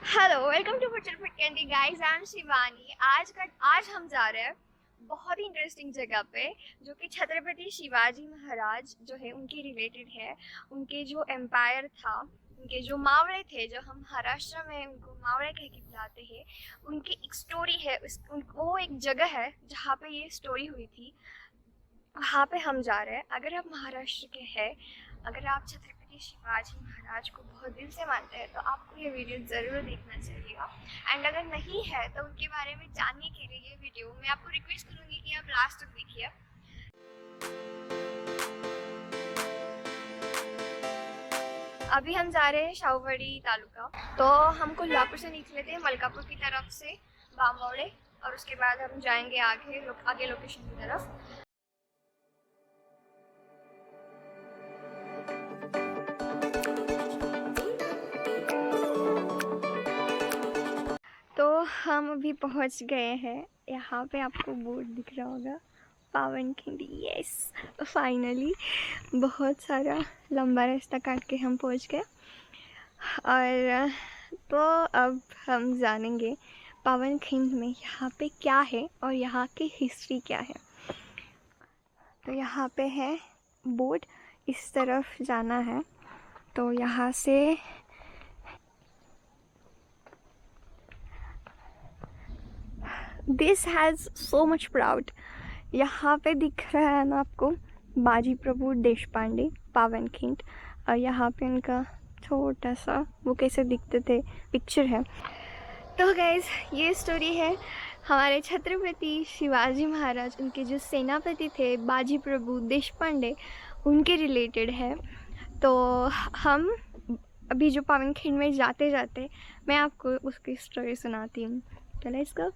Hello, welcome to footer fit candy guys. I am Shivani. आज हम जा रहे हैं बहुत ही इंटरेस्टिंग जगह पे, जो कि छत्रपति शिवाजी महाराज जो है उनके रिलेटेड है। उनके जो एम्पायर था, उनके जो मावड़े थे, जो हम महाराष्ट्र में उनको मावड़े कह के बुलाते हैं, उनकी एक स्टोरी है। वो एक जगह है जहाँ पे ये स्टोरी हुई थी, वहाँ पे हम जा रहे हैं। अगर आप महाराष्ट्र के हैं, अगर आप छत्रपति शिवाजी महाराज को बहुत दिल से मानते हैं, तो आपको ये वीडियो ज़रूर देखना चाहिएगा। एंड अगर नहीं है तो उनके बारे में जानने के लिए ये वीडियो मैं आपको रिक्वेस्ट करूँगी कि आप लास्ट तक देखिए। अभी हम जा रहे हैं शाहूवाड़ी तालुका। तो हम कोल्हापुर से निकले थे मलकापुर की तरफ से बामौड़े, और उसके बाद हम जाएंगे आगे लोकेशन की तरफ। तो हम अभी पहुंच गए हैं। यहाँ पे आपको बोर्ड दिख रहा होगा, पावनखिंडी। यस, फाइनली बहुत सारा लंबा रास्ता काट के हम पहुंच गए। और तो अब हम जानेंगे पावनखिंड में यहाँ पे क्या है और यहाँ की हिस्ट्री क्या है। तो यहाँ पे है बोर्ड, इस तरफ जाना है। तो यहाँ से this has so much proud. यहाँ पे दिख रहा है ना आपको, बाजी प्रभु देशपांडे पावनखिंड। और यहाँ पे उनका छोटा सा वो कैसे दिखते थे पिक्चर है। तो गाइज, ये स्टोरी है हमारे छत्रपति शिवाजी महाराज, उनके जो सेनापति थे बाजी प्रभु देशपांडे, उनके रिलेटेड है। तो हम अभी जो पावनखिंड में जाते जाते मैं आपको उसकी स्टोरी सुनाती हूँ। तो लेट्स गो।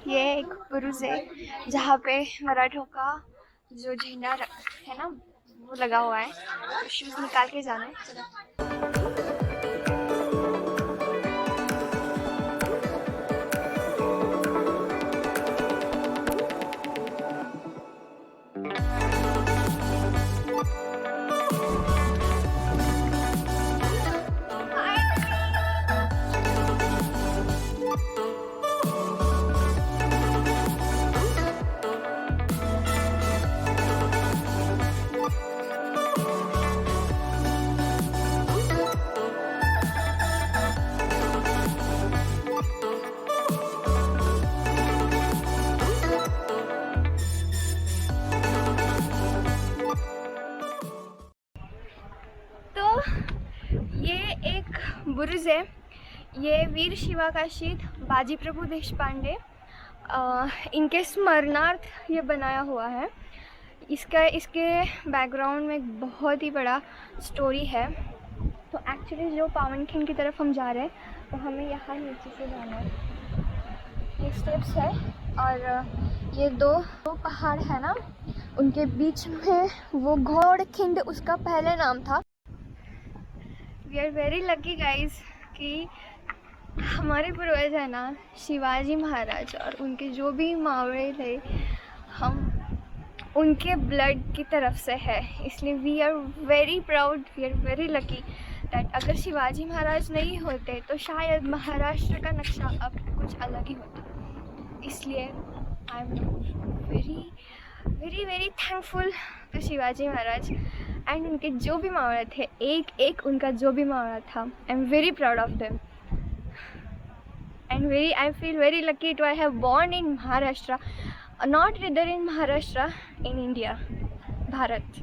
ये एक बुरुज है जहाँ पे मराठों का जो झंडा है ना वो लगा हुआ है। तो शूज निकाल के जाना है। ये एक बुरुज है। ये वीर शिवाकाशीद बाजी प्रभु देशपांडे इनके स्मरणार्थ ये बनाया हुआ है। इसके बैकग्राउंड में एक बहुत ही बड़ा स्टोरी है। तो एक्चुअली जो पावनखिंड की तरफ हम जा रहे हैं, तो हमें यहाँ नीचे से जाना है। ये स्टेप्स है, और ये दो पहाड़ है ना, उनके बीच में वो घोड़खिंड उसका पहले नाम था। We are very lucky guys कि हमारे पूर्वज है ना शिवाजी महाराज, और उनके जो भी मावड़े थे, हम उनके ब्लड की तरफ से है। इसलिए we are very proud, we are very lucky that अगर शिवाजी महाराज नहीं होते तो शायद महाराष्ट्र का नक्शा अब कुछ अलग ही होता। इसलिए I am very very very thankful to Shivaji Maharaj and उनके जो भी मावड़ा थे, एक एक उनका जो भी मावड़ा था। I am very proud of them and I feel very lucky to I have born in Maharashtra, not rather in Maharashtra, in India, Bharat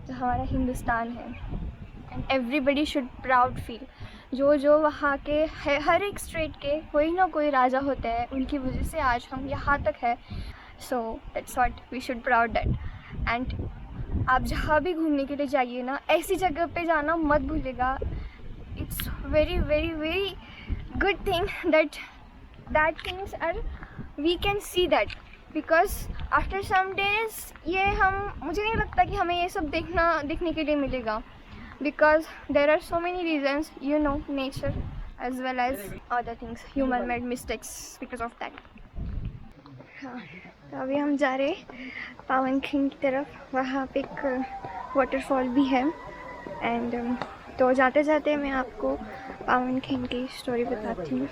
जो हमारा हिंदुस्तान है। And everybody should proud feel. जो वहाँ के हर एक स्टेट के कोई ना कोई राजा होते हैं, उनकी वजह से आज हम यहाँ तक है। So that's what we should proud that. And आप जहाँ भी घूमने के लिए जाइए ना, ऐसी जगह पे जाना मत भूलिएगा। It's very very very good thing that things are we can see that, because after some days मुझे नहीं लगता कि हमें ये सब देखने के लिए मिलेगा, because there are so many reasons, you know, nature as well as other things, human made mistakes because of that. हाँ, तो अभी हम जा रहे पावन खिंड की तरफ. वहाँ पे एक वाटरफॉल भी है. एंड तो जाते जाते मैं आपको पावन खिंड की स्टोरी बताती हूँ.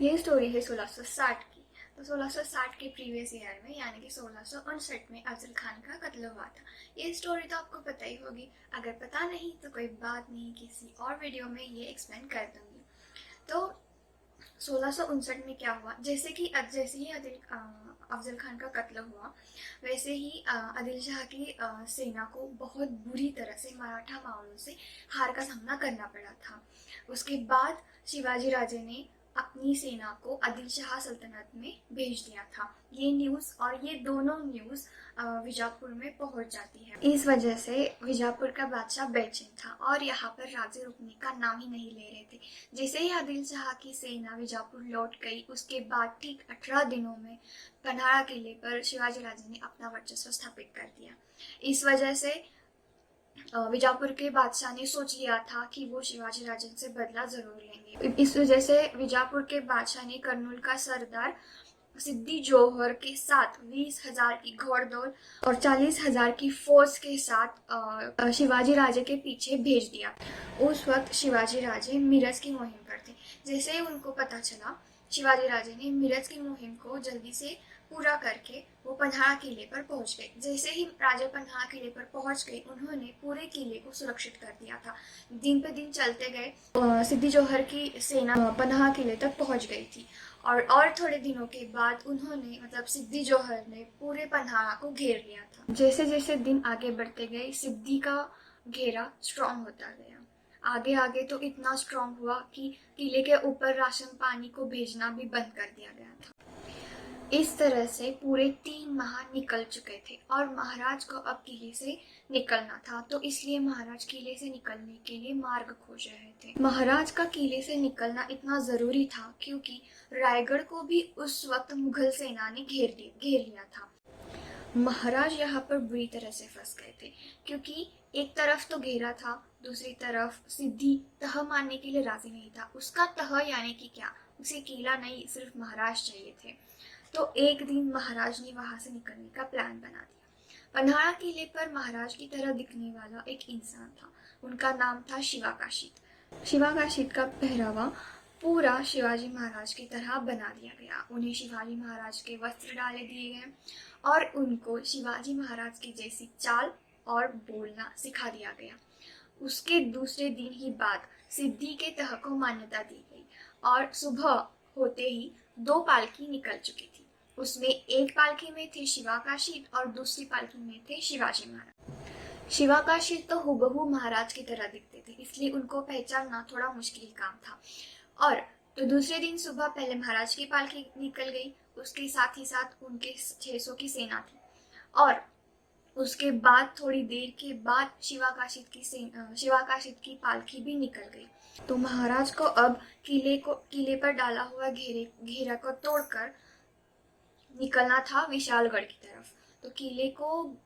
ये स्टोरी है 1660 की. तो 1660 के प्रीवियस ईयर में यानी कि 1659 में अफजल खान का कत्ल हुआ था. ये स्टोरी तो आपको पता ही होगी. अगर पता नहीं तो कोई बात नहीं, किसी और वीडियो में ये एक्सप्लेन कर दूंगी. तो 1659 में क्या हुआ, जैसे ही अफजल खान का कत्ल हुआ, वैसे ही आदिल शाह की सेना को बहुत बुरी तरह से मराठा मामलों से हार का सामना करना पड़ा था. उसके बाद शिवाजी राजे ने अपनी सेना को आदिल शाह सल्तनत में भेज दिया था. ये न्यूज़ और ये दोनों न्यूज़ विजापुर में पहुंच जाती है. इस वजह से विजापुर का बादशाह बेचैन था और यहाँ पर राज्य रुकने का नाम ही नहीं ले रहे थे. जैसे ही आदिल शाह की सेना विजापुर लौट गई, उसके बाद ठीक 18 दिनों में पन्हाड़ा किले पर शिवाजी राजे ने अपना वर्चस्व स्थापित कर दिया. इस वजह से विजापुर के बादशाह ने सोच लिया था कि वो शिवाजी राजे से बदला जरूर लेंगे. इस वजह से विजापुर के बादशाह ने कर्नूल का सरदार सिद्दी जोहर के साथ 20,000 की घोड़दौड़ और 40,000 की फौज के साथ शिवाजी राजे के पीछे भेज दिया. उस वक्त शिवाजी राजे मिरज की मुहिम पर थे. जैसे ही उनको पता चला, शिवाजी राजे ने मिरज की मुहिम को जल्दी से पूरा करके वो पन्हाड़ा किले पर पहुंच गए. जैसे ही राजा पन्हाड़ा किले पर पहुंच गए, उन्होंने पूरे किले को सुरक्षित कर दिया था. दिन पे दिन चलते गए, सिद्दी जोहर की सेना पन्हाड़ा किले तक पहुंच गई थी. और थोड़े दिनों के बाद उन्होंने सिद्दी जोहर ने पूरे पन्हाड़ा को घेर लिया था. जैसे जैसे दिन आगे बढ़ते गए, सिद्दी का घेरा स्ट्रांग होता गया. आगे आगे तो इतना स्ट्रांग हुआ कि किले के ऊपर राशन पानी को भेजना भी बंद कर दिया गया था. इस तरह से पूरे 3 माह निकल चुके थे और महाराज को अब किले से निकलना था. तो इसलिए महाराज किले से निकलने के लिए मार्ग खोज रहे थे. महाराज का किले से निकलना इतना जरूरी था क्योंकि रायगढ़ को भी उस वक्त मुगल सेना ने घेर लिया था. महाराज यहाँ पर बुरी तरह से फंस गए थे क्योंकि एक तरफ तो घेरा था, दूसरी तरफ सिद्दी तह मानने के लिए राजी नहीं था. उसका तह यानी कि क्या, उसे किला नहीं, सिर्फ महाराज चाहिए थे. तो एक दिन महाराज ने वहां से निकलने का प्लान बना दिया. पन्हाड़ा किले पर महाराज की तरह दिखने वाला एक इंसान था. उनका नाम था शिवा काशिद. शिवा काशिद का पहरावा पूरा शिवाजी महाराज की तरह बना दिया गया. उन्हें शिवाजी महाराज के वस्त्र डाले दिए गए और उनको शिवाजी महाराज की जैसी चाल और बोलना सिखा दिया गया. उसके दूसरे दिन ही बाद सिद्दी के तह को मान्यता दी गई और सुबह होते ही 2 पालकी निकल चुकी थी. उसमें एक पालकी में थे शिवा काशिद और दूसरी पालकी में थे शिवाजी महाराज. शिवा काशिद तो हुबहू महाराज की तरह दिखते थे, इसलिए उनको पहचानना थोड़ा मुश्किल काम था. और तो दूसरे दिन सुबह पहले महाराज की पालकी निकल गई, उसके साथ ही साथ उनके 600 की सेना थी. और उसके बाद थोड़ी देर के बाद शिवा काशिद की पालकी भी निकल गई. तो महाराज को अब किले पर डाला हुआ घेरा को तोड़कर निकलना था विशालगढ़ की तरफ. तो किले को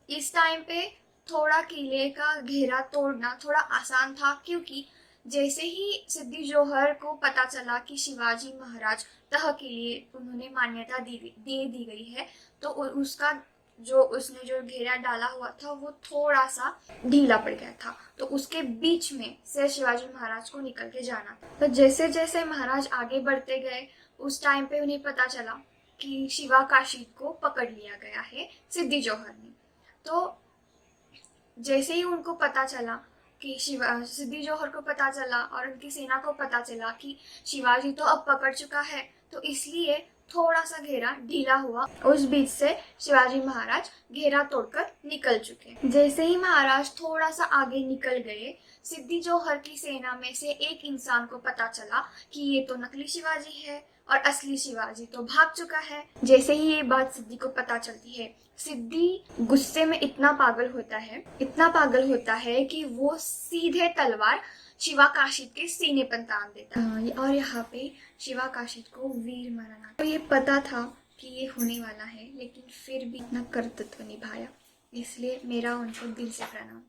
इस टाइम पे थोड़ा किले का घेरा तोड़ना थोड़ा आसान था क्योंकि जैसे ही सिद्दी जोहर को पता चला कि शिवाजी महाराज तह के लिए उन्होंने मान्यता दी गई है, तो उसने जो घेरा डाला हुआ था वो थोड़ा सा ढीला पड़ गया था. तो उसके बीच में से शिवाजी महाराज को निकल के जाना था. तो जैसे जैसे महाराज आगे बढ़ते गए, उस टाइम पे उन्हें पता चला कि शिवा काशिद को पकड़ लिया गया है सिद्दी जोहर ने. तो जैसे ही उनको पता चला कि सिद्दी जोहर को पता चला और उनकी सेना को पता चला कि शिवाजी तो अब पकड़ चुका है, तो इसलिए थोड़ा सा घेरा ढीला हुआ. उस बीच से शिवाजी महाराज घेरा तोड़कर निकल चुके. जैसे ही महाराज थोड़ा सा आगे निकल गए, सिद्दी जोहर की सेना में से एक इंसान को पता चला कि ये तो नकली शिवाजी है और असली शिवाजी तो भाग चुका है. जैसे ही ये बात सिद्दी को पता चलती है, सिद्दी गुस्से में इतना पागल होता है कि वो सीधे तलवार शिवा काशिद के सीने पर तान देता है. और यहाँ पे शिवा काशिद को वीर माना. तो ये पता था कि ये होने वाला है, लेकिन फिर भी इतना कर्तव्य निभाया, इसलिए मेरा उनको दिल से प्रणाम.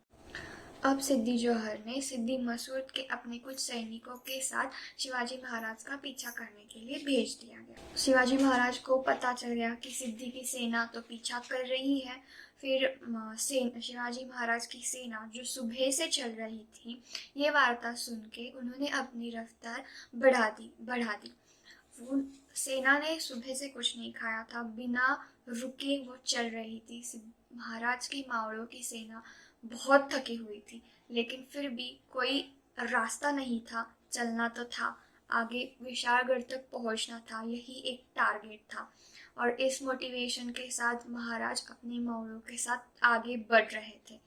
अब सिद्दी जौहर ने सिद्दी मसूद के अपने कुछ सैनिकों के साथ शिवाजी महाराज का पीछा करने के लिए भेज दिया गया। शिवाजी महाराज को पता चल गया कि सिद्दी की सेना तो पीछा कर रही है। फिर शिवाजी महाराज की सेना जो सुबह से चल रही थी, ये वार्ता सुन के उन्होंने अपनी रफ्तार बढ़ा दी। वो सेना ने सुबह से कुछ नहीं खाया था, बिना रुके वो चल रही थी। महाराज की मावड़ों की सेना बहुत थकी हुई थी, लेकिन फिर भी कोई रास्ता नहीं था, चलना तो था, आगे विशालगढ़ तक पहुंचना था, यही एक टारगेट था। और इस मोटिवेशन के साथ महाराज अपनी मावड़ों के साथ आगे बढ़ रहे थे।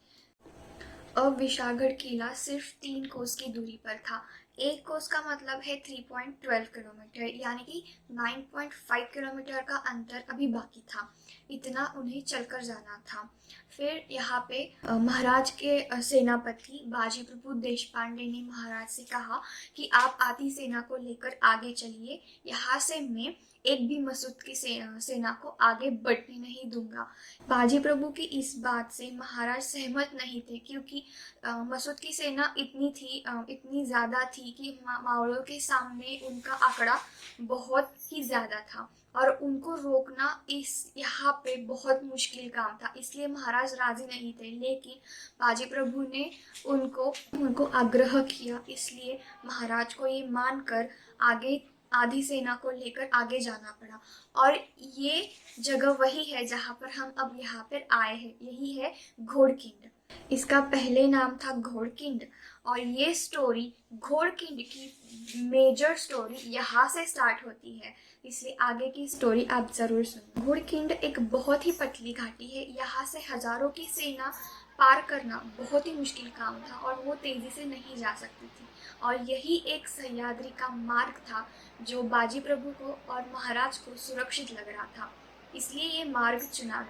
अब विशालगढ़ किला सिर्फ 3 कोस की दूरी पर था। 1 कोस का मतलब है 3.12 किलोमीटर, यानी कि 9.5 किलोमीटर का अंतर अभी बाकी था। इतना उन्हें चलकर जाना था। फिर यहाँ पे महाराज के सेनापति बाजी प्रभु देशपांडे ने महाराज से कहा कि आप आधी सेना को लेकर आगे चलिए, यहाँ से मैं एक भी मसूद की सेना को आगे बढ़ने नहीं दूंगा। बाजी प्रभु की इस बात से महाराज सहमत नहीं थे, क्योंकि मसूद की सेना इतनी ज्यादा थी कि मावड़ों के सामने उनका आंकड़ा बहुत ही ज्यादा था और उनको रोकना यहाँ पे बहुत मुश्किल काम था। इसलिए महाराज राजी नहीं थे, लेकिन बाजी प्रभु ने उनको आग्रह किया, इसलिए महाराज को ये मानकर आगे आधी सेना को लेकर आगे जाना पड़ा। और ये जगह वही है जहाँ पर हम अब यहाँ पर आए हैं, यही है घोड़किंड। इसका पहले नाम था घोड़किंड, और ये स्टोरी घोड़किंड की मेजर स्टोरी यहाँ से स्टार्ट होती है, इसलिए आगे की स्टोरी आप जरूर सुनो। घोड़किंड एक बहुत ही पतली घाटी है, यहाँ से हजारों की सेना पार करना बहुत ही मुश्किल काम था और वो तेजी से नहीं जा सकती थी। और यही एक सह्याद्री का मार्ग था जो बाजी प्रभु को और महाराज को सुरक्षित लग रहा था, इसलिए ये मार्ग चुना।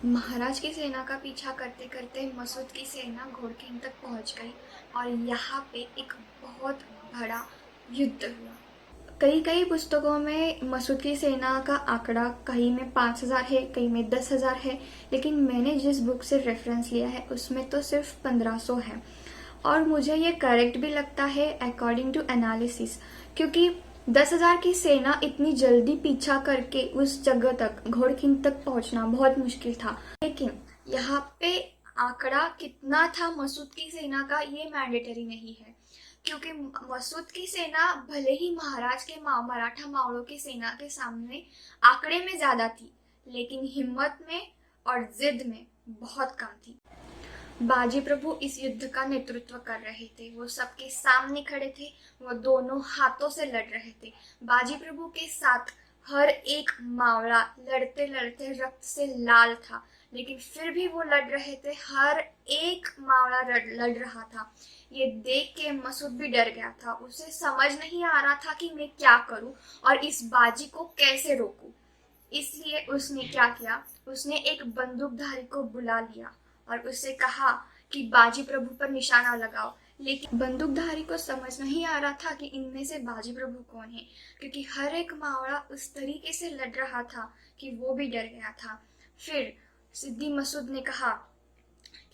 महाराज की सेना का पीछा करते करते मसूद की सेना घोड़किंड तक पहुंच गई और यहाँ पे एक बहुत बड़ा युद्ध हुआ। कई पुस्तकों में मसूद की सेना का आंकड़ा कहीं में 5000 है, कहीं में 10,000 है, लेकिन मैंने जिस बुक से रेफरेंस लिया है उसमें तो सिर्फ 1500 है। और मुझे ये करेक्ट भी लगता है अकॉर्डिंग टू एनालिसिस, क्योंकि 10,000 की सेना इतनी जल्दी पीछा करके उस जगह तक घोड़किंड तक पहुंचना बहुत मुश्किल था। लेकिन यहाँ पे आंकड़ा कितना था मसूद की सेना का ये मैंडेटरी नहीं है, क्योंकि मसूद की सेना भले ही महाराज के मराठा मावड़ों की सेना के सामने आंकड़े में ज्यादा थी, लेकिन हिम्मत में और जिद में बहुत कम थी। बाजी प्रभु इस युद्ध का नेतृत्व कर रहे थे, वो सबके सामने खड़े थे, वो दोनों हाथों से लड़ रहे थे। बाजी प्रभु के साथ हर एक मावड़ा लड़ते लड़ते रक्त से लाल था, लेकिन फिर भी वो लड़ रहे थे, हर एक मावड़ा लड़ रहा था। ये देख के मसूद भी डर गया था, उसे समझ नहीं आ रहा था कि मैं क्या करूं और इस बाजी को कैसे रोकूं। इसलिए उसने क्या किया, उसने एक बंदूकधारी को बुला लिया और उससे कहा कि बाजी प्रभु पर निशाना लगाओ। लेकिन बंदूकधारी को समझ नहीं आ रहा था कि इनमें से बाजी प्रभु कौन है, क्योंकि हर एक मावड़ा उस तरीके से लड़ रहा था कि वो भी डर गया था। फिर सिद्दी मसूद ने कहा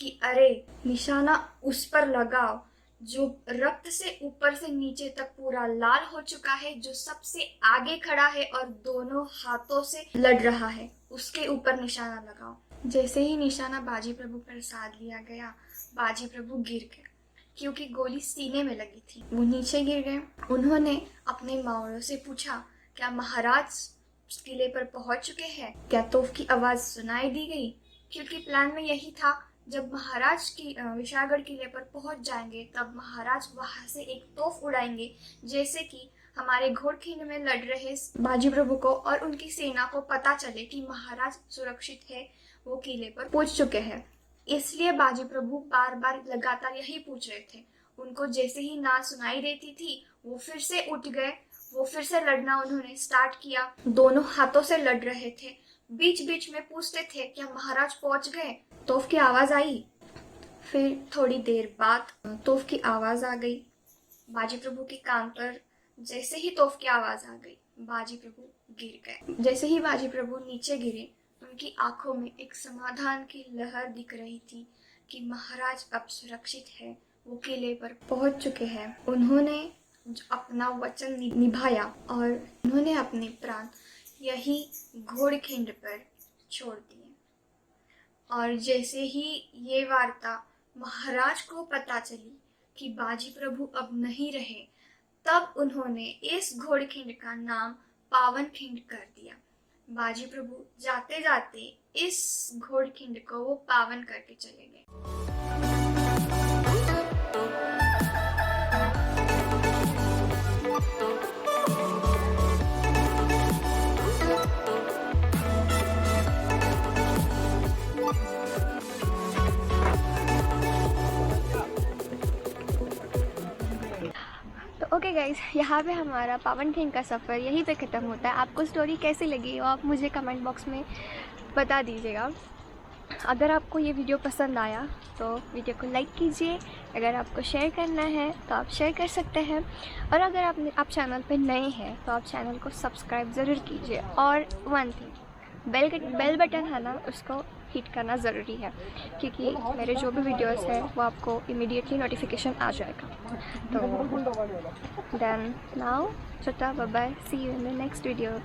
कि अरे निशाना उस पर लगाओ जो रक्त से ऊपर से नीचे तक पूरा लाल हो चुका है, जो सबसे आगे खड़ा है और दोनों हाथों से लड़ रहा है, उसके ऊपर निशाना लगाओ। जैसे ही निशाना बाजी प्रभु पर साध लिया गया, बाजी प्रभु गिर गए, क्योंकि गोली सीने में लगी थी। वो नीचे गिर गए। उन्होंने अपने मावड़ों से पूछा, क्या महाराज किले पर पहुंच चुके हैं? क्या तोफ की आवाज सुनाई दी गई? क्योंकि प्लान में यही था, जब महाराज की विशालगढ़ किले पर पहुंच जाएंगे तब महाराज वहां से एक तोफ उड़ाएंगे, जैसे कि हमारे घोड़किंड में लड़ रहे बाजी प्रभु को और उनकी सेना को पता चले कि महाराज सुरक्षित है, वो किले पर पहुंच चुके हैं। इसलिए बाजी प्रभु बार बार लगातार यही पूछ रहे थे। उनको जैसे ही ना सुनाई देती थी वो फिर से उठ गए, वो फिर से लड़ना उन्होंने स्टार्ट किया। दोनों हाथों से लड़ रहे थे, बीच बीच में पूछते थे क्या महाराज पहुंच गए? तोफ की आवाज आई। फिर थोड़ी देर बाद तोफ की आवाज आ गई। बाजी प्रभु के कान पर जैसे ही तोफ की आवाज आ गई, बाजी प्रभु गिर गए। जैसे ही बाजी प्रभु नीचे गिरे, उनकी आंखों में एक समाधान की लहर दिख रही थी कि महाराज अब सुरक्षित है, वो किले पर पहुंच चुके हैं। उन्होंने जो अपना वचन निभाया और उन्होंने अपने प्राण यही घोड़खिंड पर छोड़ दिए। और जैसे ही ये वार्ता महाराज को पता चली कि बाजी प्रभु अब नहीं रहे, तब उन्होंने इस घोड़खिंड का नाम पावनखिंड कर दिया। बाजी प्रभु जाते जाते इस घोड़खिंड को वो पावन करके चले गए। ओके गाइज, यहाँ पे हमारा पावनखिंड का सफ़र यहीं पे ख़त्म होता है। आपको स्टोरी कैसी लगी वो आप मुझे कमेंट बॉक्स में बता दीजिएगा। अगर आपको ये वीडियो पसंद आया तो वीडियो को लाइक कीजिए। अगर आपको शेयर करना है तो आप शेयर कर सकते हैं। और अगर आप चैनल पे नए हैं तो आप चैनल को सब्सक्राइब ज़रूर कीजिए। और वन थिंग, बेल बटन है ना, उसको हिट करना ज़रूरी है, क्योंकि मेरे जो भी वीडियोस हैं वो आपको इमीडिएटली नोटिफिकेशन आ जाएगा। तो then now tata, bye bye, see you in the next video.